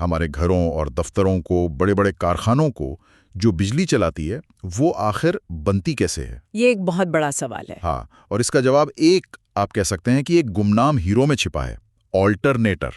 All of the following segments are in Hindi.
हमारे घरों और दफ्तरों को, बड़े बड़े कारखानों को जो बिजली चलाती है, वो आखिर बनती कैसे है? ये एक बहुत बड़ा सवाल है। हाँ, और इसका जवाब एक आप कह सकते हैं कि एक गुमनाम हीरो में छिपा है, ऑल्टरनेटर।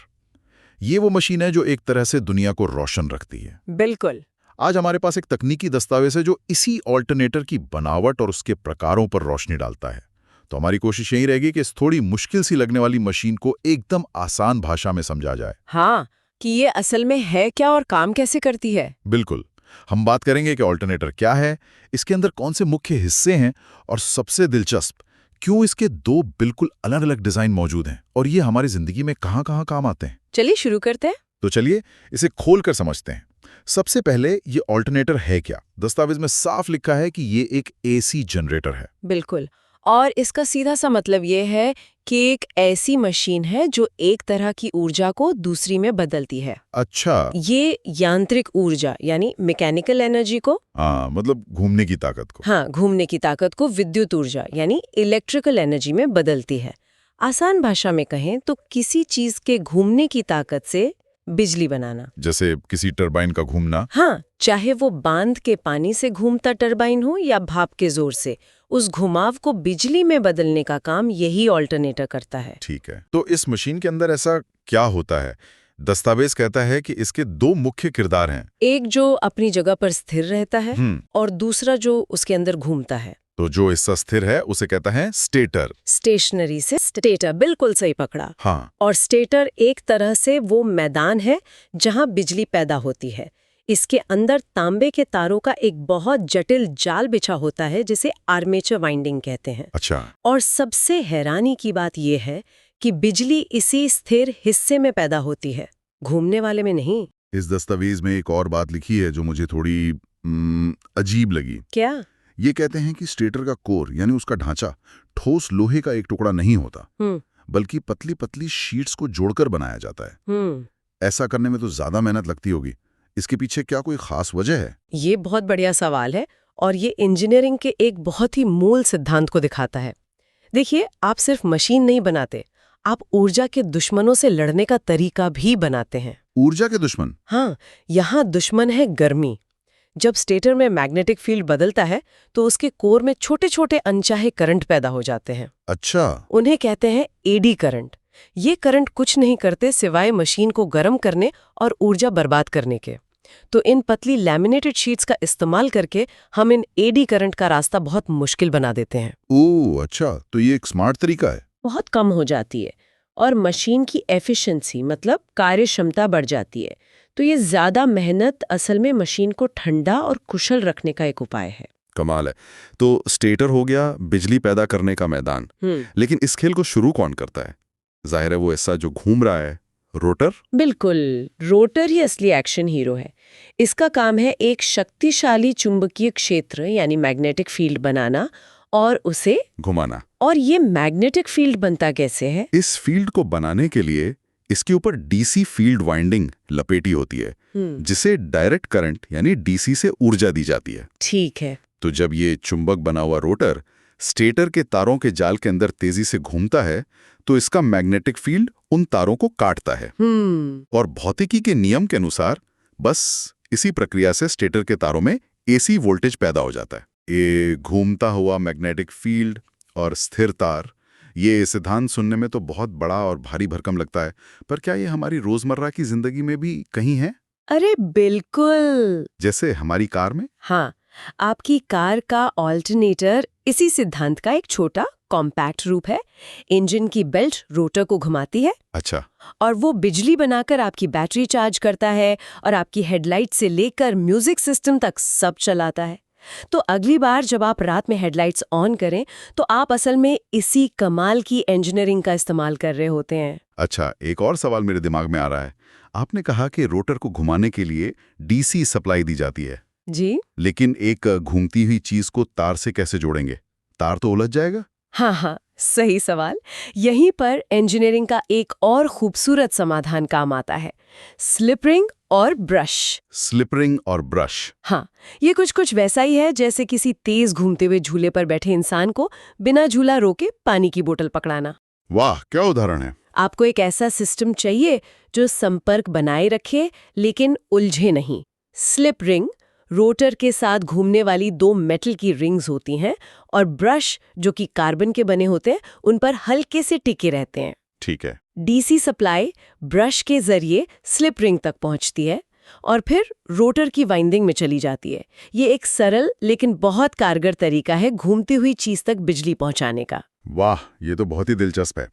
ये वो मशीन है जो एक तरह से दुनिया को रोशन रखती है। बिल्कुल। आज हमारे पास एक तकनीकी दस्तावेज है जो इसी ऑल्टरनेटर की बनावट और उसके प्रकारों पर रोशनी डालता है। तो हमारी कोशिश यही रहेगी कि इस थोड़ी मुश्किल सी लगने वाली मशीन को एकदम आसान भाषा में समझा जाए। हाँ, कि ये असल में है क्या और काम कैसे करती है। बिल्कुल। हम बात करेंगे कि ऑल्टरनेटर क्या है, इसके अंदर कौन से मुख्य हिस्से हैं, और सबसे दिलचस्प, क्यों इसके दो बिल्कुल अलग अलग डिजाइन मौजूद हैं और ये हमारी जिंदगी में कहाँ-कहाँ काम आते हैं। चलिए शुरू करते हैं। तो चलिए इसे खोलकर समझते हैं। सबसे पहले ये ऑल्टरनेटर है क्या? दस्तावेज में साफ लिखा है कि ये एक एसी जनरेटर है। बिल्कुल। और इसका सीधा सा मतलब ये है कि एक ऐसी मशीन है जो एक तरह की ऊर्जा को दूसरी में बदलती है। अच्छा। ये यांत्रिक ऊर्जा यानी मैकेनिकल एनर्जी को, हाँ, मतलब घूमने की ताकत को। हाँ, घूमने की ताकत को विद्युत ऊर्जा यानी इलेक्ट्रिकल एनर्जी में बदलती है। आसान भाषा में कहें तो किसी चीज के घूमने की ताकत से बिजली बनाना। जैसे किसी टरबाइन का घूमना। हाँ, चाहे वो बांध के पानी से घूमता टरबाइन हो या भाप के जोर से, उस घुमाव को बिजली में बदलने का काम यही ऑल्टरनेटर करता है। ठीक है, तो इस मशीन के अंदर ऐसा क्या होता है? दस्तावेज कहता है कि इसके दो मुख्य किरदार हैं। एक जो अपनी जगह पर स्थिर रहता है और दूसरा जो उसके अंदर घूमता है। तो जो हिस्सा स्थिर है उसे कहता है स्टेटर। स्टेशनरी से स्टेटर, बिल्कुल सही पकड़ा। हाँ। और स्टेटर एक तरह से वो मैदान है जहां बिजली पैदा होती है। इसके अंदर तांबे के तारों का एक बहुत जटिल जाल बिछा होता है जिसे आर्मेचर वाइंडिंग कहते हैं। अच्छा। और सबसे हैरानी की बात यह है कि बिजली इसी स्थिर हिस्से में पैदा होती है, घूमने वाले में नहीं। इस दस्तावेज में एक और बात लिखी है जो मुझे थोड़ी अजीब लगी। क्या? ये कहते हैं कि स्टेटर का कोर यानी उसका ढांचा ठोस लोहे का एक टुकड़ा नहीं होता, बल्कि पतली पतली शीट्स को जोड़कर बनाया जाता है। ऐसा करने में तो ज्यादा मेहनत लगती होगी। इसके पीछे क्या कोई खास वजह है? ये बहुत बढ़िया सवाल है और ये इंजीनियरिंग के एक बहुत ही मूल सिद्धांत को दिखाता है। देखिए, आप सिर्फ मशीन नहीं बनाते, आप ऊर्जा के दुश्मनों से लड़ने का तरीका भी बनाते हैं। ऊर्जा के दुश्मन? हाँ, यहाँ दुश्मन है गर्मी। जब स्टेटर में मैग्नेटिक फील्ड बदलता है तो उसके कोर में छोटे छोटे अनचाहे करंट पैदा हो जाते हैं। अच्छा। उन्हें कहते हैं एडी करंट। ये करंट कुछ नहीं करते सिवाय मशीन को गर्म करने और ऊर्जा बर्बाद करने के। तो इन पतली लैमिनेटेड शीट्स का इस्तेमाल करके हम इन एडी करंट का रास्ता बहुत मुश्किल बना देते हैं। ओह अच्छा, तो ये एक स्मार्ट तरीका है। बहुत कम हो जाती है और मशीन की एफिशिएंसी मतलब कार्य क्षमता बढ़ जाती है। तो ये ज्यादा मेहनत असल में मशीन को ठंडा और कुशल रखने का एक उपाय है। कमाल है। तो स्टेटर हो गया बिजली पैदा करने का मैदान, लेकिन इस खेल को शुरू कौन करता है? जाहिर है वो ऐसा जो घूम रहा है, रोटर। बिल्कुल, रोटर ही असली एक्शन हीरो है। इसका काम है एक शक्तिशाली चुंबकीय क्षेत्र यानी मैग्नेटिक फील्ड बनाना और उसे घुमाना। और ये मैग्नेटिक फील्ड बनता कैसे है? इस फील्ड को बनाने के लिए इसके ऊपर डीसी फील्ड वाइंडिंग लपेटी होती है, जिसे डायरेक्ट करंट यानी डीसी से ऊर्जा दी जाती है। ठीक है। तो जब ये चुंबक बना हुआ रोटर स्टेटर के तारों के जाल के अंदर तेजी से घूमता है तो इसका मैग्नेटिक फील्ड उन तारों को काटता है। और भौतिकी के नियम के अनुसार बस इसी प्रक्रिया से स्टेटर के तारों में एसी वोल्टेज पैदा हो जाता है। ये घूमता हुआ मैग्नेटिक फील्ड और स्थिर तार, ये सिद्धांत सुनने में तो बहुत बड़ा और भारी भरकम लगता है, पर क्या ये हमारी रोजमर्रा की जिंदगी में भी कहीं है? अरे बिल्कुल। जैसे हमारी कार में? हाँ, आपकी कार का ऑल्टरनेटर इसी सिद्धांत का एक छोटा कॉम्पैक्ट रूप है। इंजन की बेल्ट रोटर को घुमाती है। अच्छा। और वो बिजली बनाकर आपकी बैटरी चार्ज करता है और आपकी हेडलाइट से लेकर म्यूजिक सिस्टम तक सब चलाता है। तो अगली बार जब आप रात में हेडलाइट्स ऑन करें तो आप असल में इसी कमाल की इंजीनियरिंग का इस्तेमाल कर रहे होते हैं। अच्छा, एक और सवाल मेरे दिमाग में आ रहा है। आपने कहा कि रोटर को घुमाने के लिए डीसी सप्लाई दी जाती है। जी। लेकिन एक घूमती हुई चीज को तार से कैसे जोड़ेंगे? तार तो उलझ जाएगा। हाँ, सही सवाल। यहीं पर इंजीनियरिंग का एक और खूबसूरत समाधान काम आता है, स्लिप रिंग और ब्रश। स्लिप रिंग और ब्रश। हाँ, ये कुछ वैसा ही है जैसे किसी तेज घूमते हुए झूले पर बैठे इंसान को बिना झूला रोके पानी की बोतल पकड़ाना। वाह, क्या उदाहरण है। आपको एक ऐसा सिस्टम चाहिए जो संपर्क बनाए रखे लेकिन उलझे नहीं। स्लिप रिंग, रोटर के साथ घूमने वाली 2 मेटल की रिंग्स होती हैं, और ब्रश जो कि कार्बन के बने होते हैं उन पर हल्के से टिके रहते हैं। ठीक है। डीसी सप्लाई ब्रश के जरिए स्लिप रिंग तक पहुंचती है और फिर रोटर की वाइंडिंग में चली जाती है। ये एक सरल लेकिन बहुत कारगर तरीका है घूमती हुई चीज तक बिजली पहुंचाने का। वाह, ये तो बहुत ही दिलचस्प है।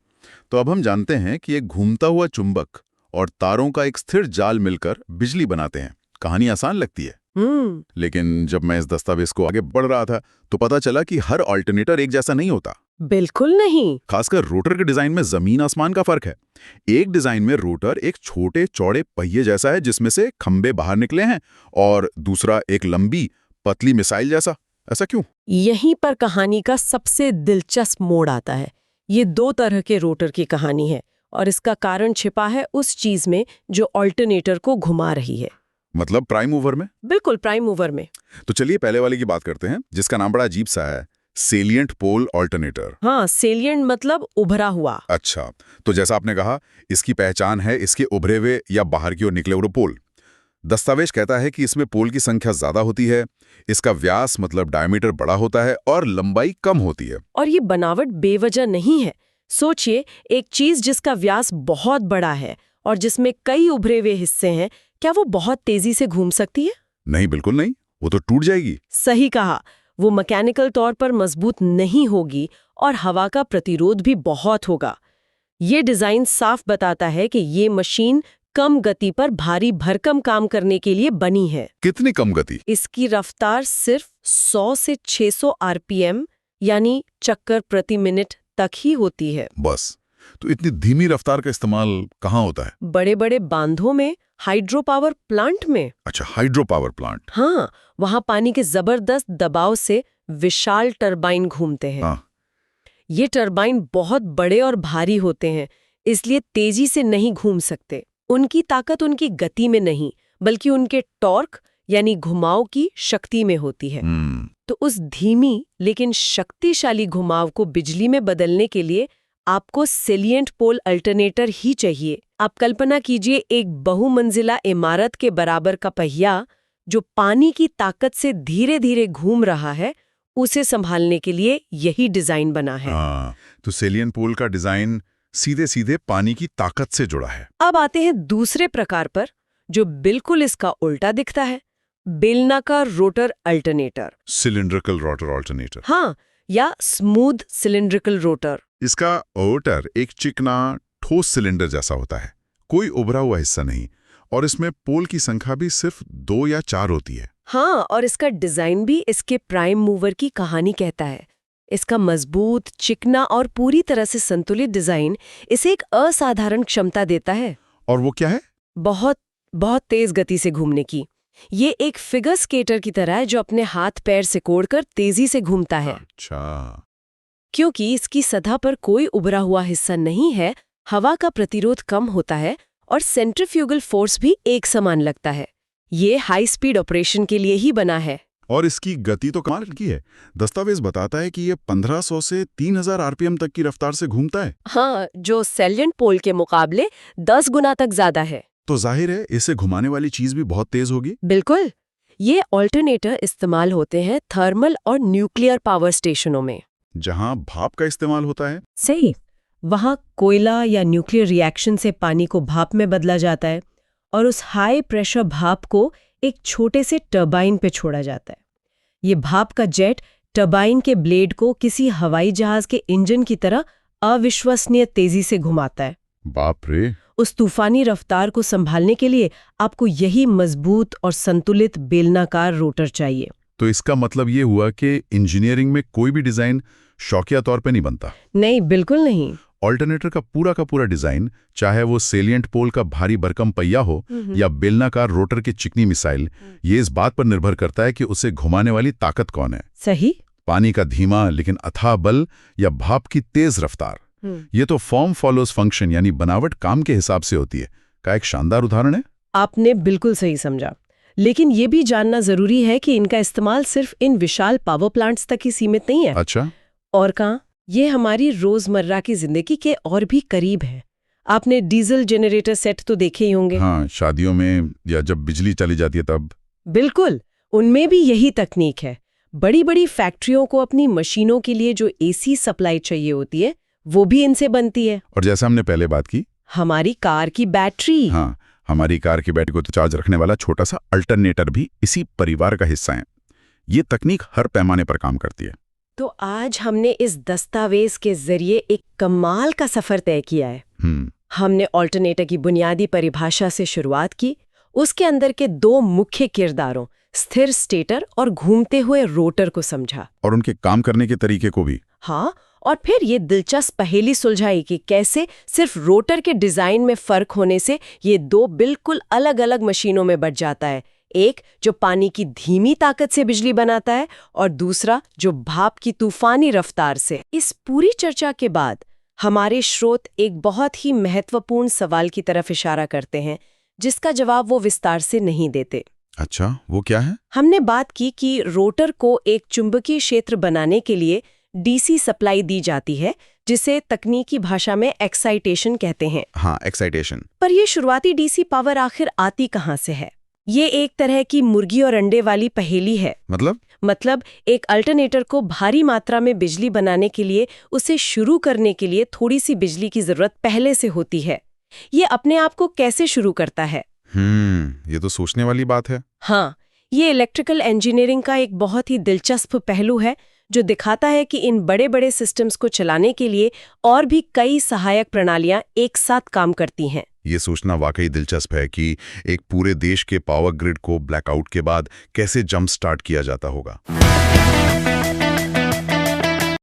तो अब हम जानते हैं कि एक घूमता हुआ चुंबक और तारों का एक स्थिर जाल मिलकर बिजली बनाते हैं। कहानी आसान लगती है, लेकिन जब मैं इस दस्तावेज को आगे बढ़ रहा था तो पता चला कि हर ऑल्टरनेटर एक जैसा नहीं होता। बिल्कुल नहीं। खासकर रोटर के डिजाइन में जमीन आसमान का फर्क है। एक डिजाइन में रोटर एक छोटे चौड़े पहिए जैसा है जिसमें से खंबे बाहर निकले हैं, और दूसरा एक लंबी पतली मिसाइल जैसा। ऐसा क्यों? यहीं पर कहानी का सबसे दिलचस्प मोड़ आता है। ये 2 तरह के रोटर की कहानी है और इसका कारण छिपा है उस चीज में जो ऑल्टरनेटर को घुमा रही है। मतलब प्राइम मूवर में? बिल्कुल, प्राइम मूवर में। तो चलिए पहले वाले की बात करते हैं, जिसका नाम बड़ा अजीब सा है, सेलिएंट पोल ऑल्टरनेटर। हाँ, सेलिएंट मतलब उभरा हुआ। अच्छा, तो जैसा आपने कहा, इसकी पहचान है इसके उभरे हुए या बाहर की ओर निकले हुए पोल। दस्तावेज कहता है कि इसमें पोल की संख्या ज्यादा होती है, इसका व्यास मतलब डायमीटर बड़ा होता है और लंबाई कम होती है। और ये बनावट बेवजह नहीं है। सोचिए, एक चीज जिसका व्यास बहुत बड़ा है और जिसमें कई उभरे हुए हिस्से हैं, क्या वो बहुत तेजी से घूम सकती है? नहीं, बिल्कुल नहीं, वो तो टूट जाएगी। सही कहा, वो मैकेनिकल तौर पर मजबूत नहीं होगी और हवा का प्रतिरोध भी बहुत होगा। ये डिजाइन साफ बताता है कि ये मशीन कम गति पर भारी भरकम काम करने के लिए बनी है। कितनी कम गति? इसकी रफ्तार सिर्फ 100 से 600 आरपीएम यानी चक्कर प्रति मिनट तक ही होती है। बस, तो इतनी धीमी रफ्तार का इस्तेमाल कहाँ होता है? बड़े बड़े बांधों में, हाइड्रो पावर प्लांट में। अच्छा, हाइड्रो पावर प्लांट। हाँ, वहां पानी के जबरदस्त दबाव से विशाल टरबाइन घूमते हैं। हाँ। ये टरबाइन बहुत बड़े और भारी होते हैं, इसलिए तेजी से नहीं घूम सकते। उनकी ताकत उनकी गति में नहीं, बल्कि उनके टॉर्क यानी घुमाव की शक्ति में होती है। तो उस धीमी लेकिन शक्तिशाली घुमाव को बिजली में बदलने के लिए आपको सेलिएंट पोल अल्टरनेटर ही चाहिए। आप कल्पना कीजिए, एक बहुमंजिला इमारत के बराबर का पहिया जो पानी की ताकत से धीरे धीरे घूम रहा है, उसे संभालने के लिए यही डिजाइन बना है। तो सेलिएंट पोल का डिजाइन सीधे सीधे पानी की ताकत से जुड़ा है। अब आते हैं दूसरे प्रकार पर, जो बिल्कुल इसका उल्टा दिखता है, बेलनाकार rotor alternator. Cylindrical rotor alternator. हाँ, या स्मूथ सिलिंड्रिकल रोटर। इसका रोटर एक चिकना ठोस सिलेंडर जैसा होता है, कोई उभरा हुआ हिस्सा नहीं, और इसमें पोल की संख्या भी सिर्फ 2 या 4 होती है। हाँ, और इसका डिजाइन भी इसके प्राइम मूवर की कहानी कहता है। इसका मजबूत, चिकना और पूरी तरह से संतुलित डिजाइन इसे एक असाधारण क्षमता देता है। और वो क्या है? बहुत बहुत तेज गति से घूमने की। ये एक फिगर स्केटर की तरह है जो अपने हाथ पैर सिकोड़कर तेजी से घूमता है। अच्छा। क्योंकि इसकी सतह पर कोई उभरा हुआ हिस्सा नहीं है, हवा का प्रतिरोध कम होता है और सेंट्रीफ्यूगल फोर्स भी एक समान लगता है। ये हाई स्पीड ऑपरेशन के लिए ही बना है। और इसकी गति तो कमाल की है। दस्तावेज बताता है कि ये 1500 से 3000 आरपीएम तक की रफ्तार से घूमता है। हाँ, जो सेलिएंट पोल के मुकाबले 10 गुना तक ज्यादा है। तो जाहिर है इसे घुमाने वाली चीज भी बहुत तेज होगी। बिल्कुल। ये ऑल्टरनेटर इस्तेमाल होते हैं थर्मल और न्यूक्लियर पावर स्टेशनों में, जहां भाप का इस्तेमाल होता है। सही। वहां कोयला या न्यूक्लियर रिएक्शन से पानी को भाप में बदला जाता है और उस हाई प्रेशर भाप को एक छोटे से टरबाइन पे छोड़ा जाता है। ये भाप का जेट टरबाइन के ब्लेड को किसी हवाई जहाज के इंजन की तरह अविश्वसनीय तेजी से घुमाता है। बाप रे। उस तूफानी रफ्तार को संभालने के लिए आपको यही मजबूत और संतुलित बेलनाकार रोटर चाहिए। तो इसका मतलब ये हुआ कि इंजीनियरिंग में कोई भी डिजाइन शौकिया तौर पे नहीं बनता। नहीं, बिल्कुल नहीं। ऑल्टरनेटर का पूरा डिजाइन, चाहे वो सेलिएंट पोल का भारी भरकम पहिया हो या बेलनाकार रोटर की चिकनी मिसाइल, ये इस बात पर निर्भर करता है कि उसे घुमाने वाली ताकत कौन है। सही। पानी का धीमा लेकिन अथाह बल या भाप की तेज रफ्तार। ये तो फॉर्म फॉलोज फंक्शन यानी बनावट काम के हिसाब से होती है का एक शानदार उदाहरण है। आपने बिल्कुल सही समझा। लेकिन ये भी जानना जरूरी है कि इनका इस्तेमाल सिर्फ इन विशाल पावर प्लांट्स तक ही सीमित नहीं है। अच्छा। और कहाँ? ये हमारी रोजमर्रा की जिंदगी के और भी करीब है। आपने डीजल जनरेटर सेट तो देखे ही होंगे। हाँ, शादियों में या जब बिजली चली जाती है तब। बिल्कुल, उनमें भी यही तकनीक है। बड़ी बड़ी फैक्ट्रियों को अपनी मशीनों के लिए जो एसी सप्लाई चाहिए होती है वो भी इनसे बनती है। और जैसा हमने पहले बात की, हमारी कार की बैटरी। हाँ, हमारी कार की बैटरी को तो चार्ज रखने वाला छोटा सा अल्टरनेटर भी इसी परिवार का हिस्सा है। ये तकनीक हर पैमाने पर काम करती है। तो आज हमने इस दस्तावेज के जरिए एक कमाल का सफर तय किया है। हमने ऑल्टरनेटर की बुनियादी परिभाषा से शुरुआत की, उसके अंदर के दो मुख्य किरदारों स्थिर स्टेटर और घूमते हुए रोटर को समझा, और उनके काम करने के तरीके को भी। हाँ, और फिर ये दिलचस्प पहेली सुलझाई कि कैसे सिर्फ रोटर के डिजाइन में फर्क होने से ये दो बिल्कुल अलग अलग मशीनों में बट जाता है। एक जो पानी की धीमी ताकत से बिजली बनाता है और दूसरा जो भाप की तूफानी रफ्तार से। इस पूरी चर्चा के बाद हमारे श्रोत एक बहुत ही महत्वपूर्ण सवाल की तरफ इशारा करते हैं जिसका जवाब वो विस्तार से नहीं देते। अच्छा, वो क्या है? हमने बात की कि रोटर को एक चुंबकीय क्षेत्र बनाने के लिए डीसी सप्लाई दी जाती है जिसे तकनीकी भाषा में एक्साइटेशन कहते हैं। हाँ, एक्साइटेशन। पर ये शुरुआती डीसी पावर आखिर आती कहाँ से है? ये एक तरह की मुर्गी और अंडे वाली पहेली है। मतलब एक अल्टरनेटर को भारी मात्रा में बिजली बनाने के लिए उसे शुरू करने के लिए थोड़ी सी बिजली की जरूरत पहले से होती है। ये अपने आप को कैसे शुरू करता है? ये तो सोचने वाली बात है। हाँ, ये इलेक्ट्रिकल इंजीनियरिंग का एक बहुत ही दिलचस्प पहलू है जो दिखाता है कि इन बड़े बड़े सिस्टम्स को चलाने के लिए और भी कई सहायक प्रणालियां एक साथ काम करती हैं। ये सोचना वाकई दिलचस्प है कि एक पूरे देश के पावर ग्रिड को ब्लैकआउट के बाद कैसे जंप स्टार्ट किया जाता होगा।